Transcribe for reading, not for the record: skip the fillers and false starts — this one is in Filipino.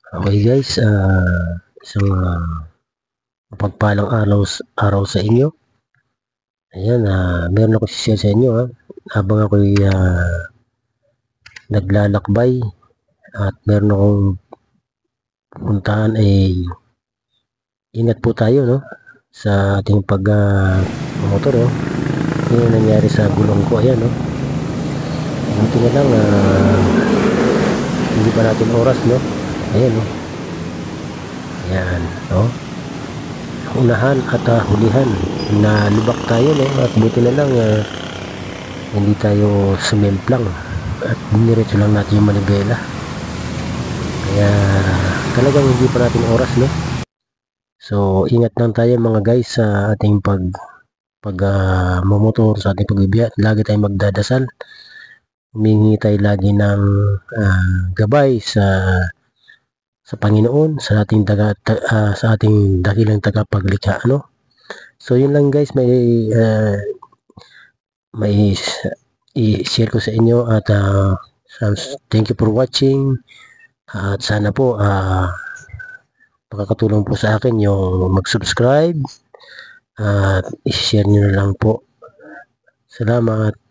Okay guys, isang mapagpalang araw sa inyo. Ayan, meron ako share sa inyo habang ako'y naglalakbay at meron akong pupuntahan ay ingat po tayo no sa ating pag motor Yan yung nangyari sa gulong ko, ayan no. Buti na lang hindi pa natin oras no. Ayan no. Ayan no. Unahan at hulihan na lubak tayo no, at buti na lang hindi tayo sumemplang at diniretso lang natin yung manibela, kaya talagang hindi pa natin oras no. So ingat lang tayo mga guys sa ating pag mamotor, sa ating pagbibiyahe. Lagi tayong magdadasal, humingi tayo lagi ng gabay sa Panginoon, sa ating sa ating dakilang tagapaglikha no. So yun lang guys, may i-share ko sa inyo at thank you for watching at sana po makakatulong po sa akin yung mag-subscribe at i-share nyo na lang po. Salamat.